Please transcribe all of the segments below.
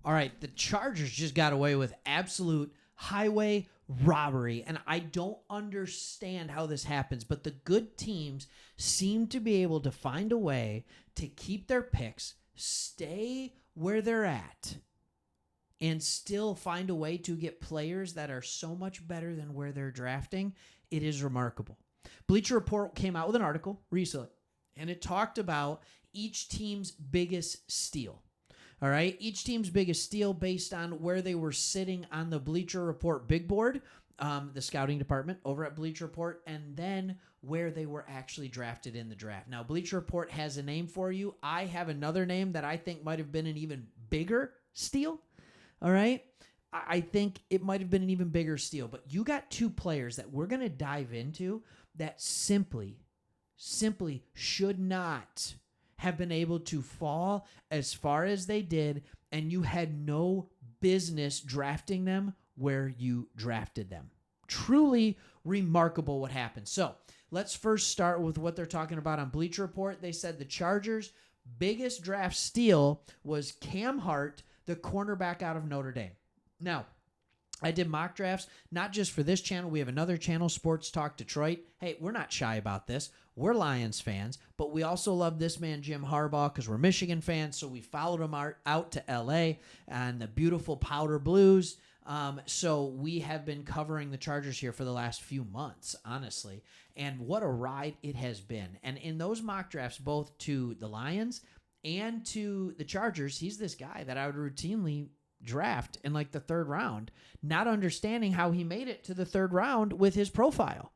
All right, the Chargers just got away with absolute highway robbery, and I don't understand how this happens, but the good teams seem to be able to find a way to keep their picks, stay where they're at, and still find a way to get players that are so much better than where they're drafting. It is remarkable. Bleacher Report came out with an article recently, and it talked about each team's biggest steal. All right, each team's biggest steal based on where they were sitting on the Bleacher Report big board, the scouting department over at Bleacher Report, and then where they were actually drafted in the draft. Now, Bleacher Report has a name for you. I have another name that I think might have been an even bigger steal. All right, I think it might have been an even bigger steal, but you got two players that we're going to dive into that simply should not have been able to fall as far as they did, and you had no business drafting them where you drafted them. Truly remarkable what happened. So let's first start with what they're talking about on Bleacher Report. They said the Chargers' biggest draft steal was Cam Hart, the cornerback out of Notre Dame. Now, I did mock drafts, not just for this channel. We have another channel, Sports Talk Detroit. Hey, we're not shy about this. We're Lions fans, but we also love this man, Jim Harbaugh, because we're Michigan fans, so we followed him out to L.A. and the beautiful Powder Blues. So we have been covering the Chargers here for the last few months, honestly, and what a ride it has been. And in those mock drafts, both to the Lions and to the Chargers, he's this guy that I would routinely draft in like the third round, not understanding how he made it to the third round with his profile.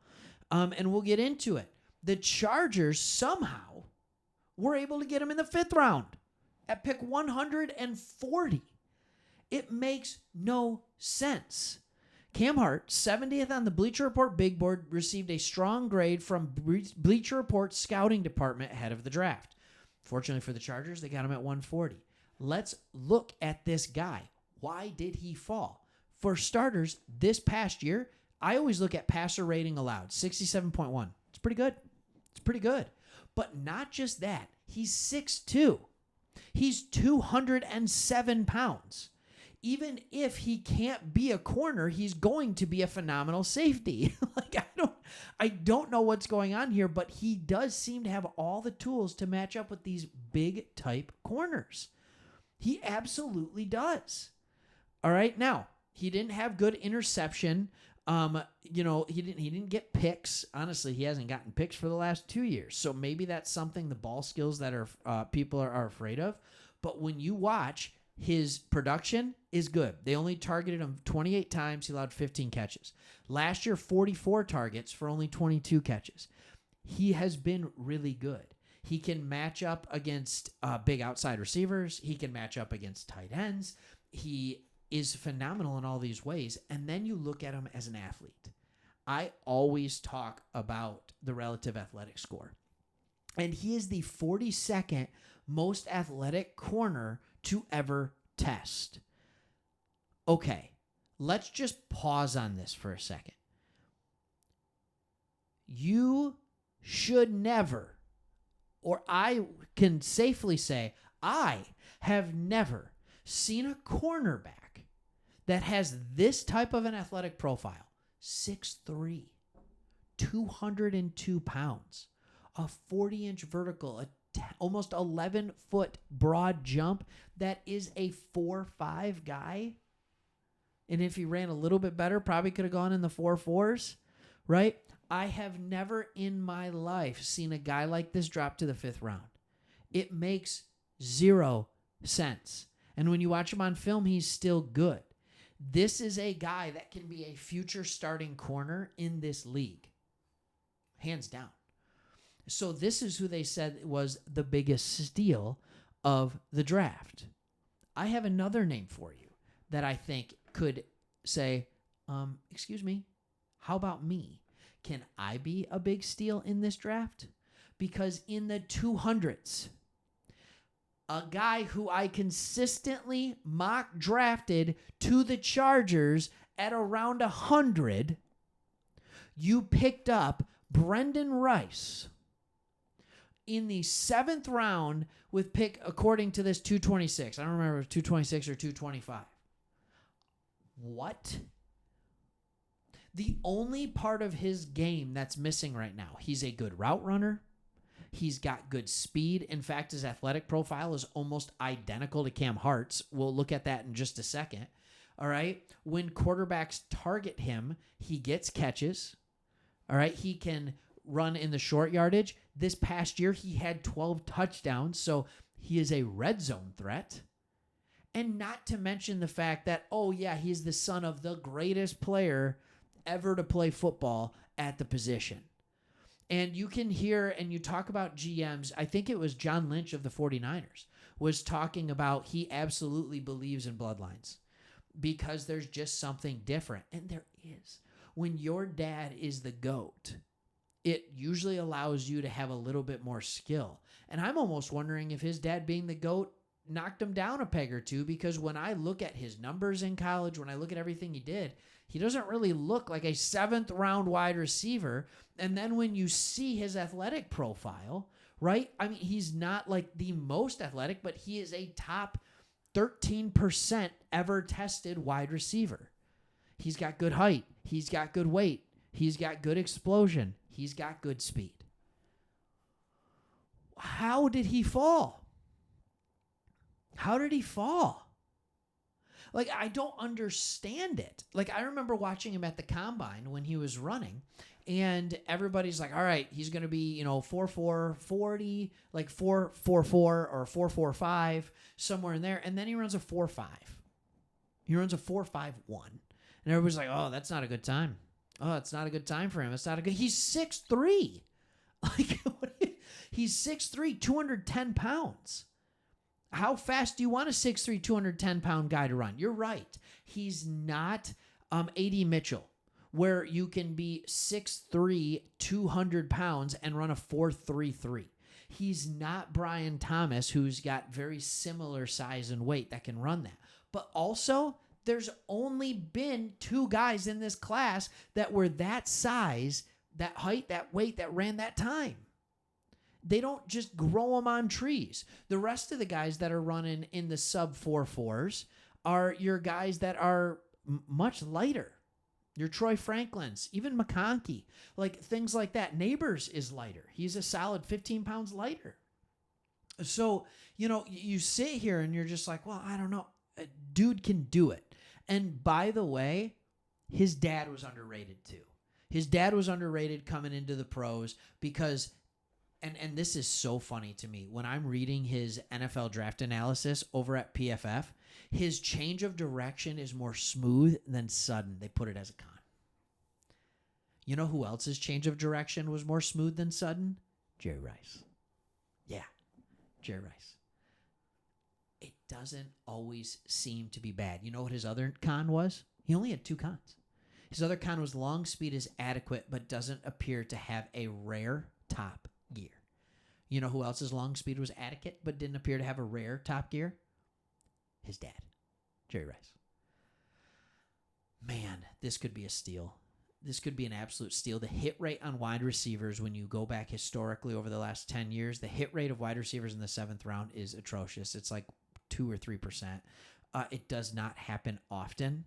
And we'll get into it. The Chargers somehow were able to get him in the fifth round at pick 140. It makes no sense. Cam Hart, 70th on the Bleacher Report big board, received a strong grade from Bleacher Report scouting department ahead of the draft. Fortunately for the Chargers, they got him at 140. Let's look at this guy. Why did he fall? For starters, this past year, I always look at passer rating allowed, 67.1. It's pretty good. It's pretty good. But not just that. He's 6'2". He's 207 pounds. Even if he can't be a corner, he's going to be a phenomenal safety. I don't know what's going on here, but he does seem to have all the tools to match up with these big type corners. He absolutely does. All right. Now, he didn't have good interception. He didn't get picks. Honestly, he hasn't gotten picks for the last 2 years. So maybe that's something, the ball skills that people are afraid of. But when you watch, his production is good. They only targeted him 28 times. He allowed 15 catches. Last year, 44 targets for only 22 catches. He has been really good. He can match up against big outside receivers. He can match up against tight ends. He is phenomenal in all these ways. And then you look at him as an athlete. I always talk about the relative athletic score. And he is the 42nd most athletic corner to ever test. Okay, let's just pause on this for a second. You should never, or I can safely say, I have never seen a cornerback that has this type of an athletic profile. 6'3", 202 pounds, a 40-inch vertical, almost 11-foot broad jump. That is a 4.5 guy. And if he ran a little bit better, probably could have gone in the 4.4s, right? I have never in my life seen a guy like this drop to the fifth round. It makes zero sense. And when you watch him on film, he's still good. This is a guy that can be a future starting corner in this league. Hands down. So this is who they said was the biggest steal of the draft. I have another name for you that I think could say, excuse me, how about me? Can I be a big steal in this draft? Because in the 200s, a guy who I consistently mock drafted to the Chargers at around 100, you picked up Brenden Rice. in the 7th round with pick, according to this, 226. I don't remember if it was 226 or 225. What? The only part of his game that's missing right now, he's a good route runner. He's got good speed. In fact, his athletic profile is almost identical to Cam Hart's. We'll look at that in just a second. All right. When quarterbacks target him, he gets catches. All right. He can run in the short yardage. This past year, he had 12 touchdowns. So he is a red zone threat. And not to mention the fact that, oh, yeah, he's the son of the greatest player ever to play football at the position. And you can hear, and you talk about GMs, I think it was John Lynch of the 49ers, was talking about he absolutely believes in bloodlines because there's just something different. And there is. When your dad is the GOAT, it usually allows you to have a little bit more skill. And I'm almost wondering if his dad being the GOAT knocked him down a peg or two, because when I look at his numbers in college, when I look at everything he did, he doesn't really look like a 7th round wide receiver. And then when you see his athletic profile, right? I mean, he's not like the most athletic, but he is a top 13% ever tested wide receiver. He's got good height. He's got good weight. He's got good explosion. He's got good speed. How did he fall? How did he fall? Like, I don't understand it. Like, I remember watching him at the combine when he was running, and everybody's like, all right, he's going to be, 4.4, 40, like 4.44 or 4.45, somewhere in there. And then he runs a 4.5. He runs a 4.51. And everybody's like, oh, that's not a good time. Oh, it's not a good time for him. It's not a good. He's 6'3". Like, he's 6'3", 210 pounds. How fast do you want a 6'3", 210-pound guy to run? You're right. He's not A.D. Mitchell, where you can be 6'3", 200 pounds and run a 4.33. He's not Brian Thomas, who's got very similar size and weight that can run that. But also, there's only been 2 guys in this class that were that size, that height, that weight, that ran that time. They don't just grow them on trees. The rest of the guys that are running in the sub 4.4s are your guys that are much lighter. Your Troy Franklins, even McConkey, like things like that. Neighbors is lighter. He's a solid 15 pounds lighter. So, you sit here and you're just like, well, I don't know. A dude can do it. And by the way, his dad was underrated too. His dad was underrated coming into the pros because... And this is so funny to me. When I'm reading his NFL draft analysis over at PFF, his change of direction is more smooth than sudden. They put it as a con. You know who else's change of direction was more smooth than sudden? Jerry Rice. Yeah, Jerry Rice. It doesn't always seem to be bad. You know what his other con was? He only had 2 cons. His other con was long speed is adequate, but doesn't appear to have a rare top gear. You know who else's long speed was adequate but didn't appear to have a rare top gear? His dad, Jerry Rice. Man, this could be a steal. This could be an absolute steal. The hit rate on wide receivers, when you go back historically over the last 10 years, the hit rate of wide receivers in the 7th round is atrocious. It's like 2 or 3%. It does not happen often.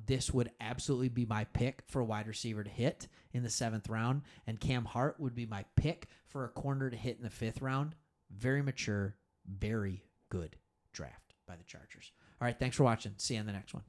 This would absolutely be my pick for a wide receiver to hit in the 7th round, and Cam Hart would be my pick for a corner to hit in the 5th round. Very mature, very good draft by the Chargers. All right, thanks for watching. See you on the next one.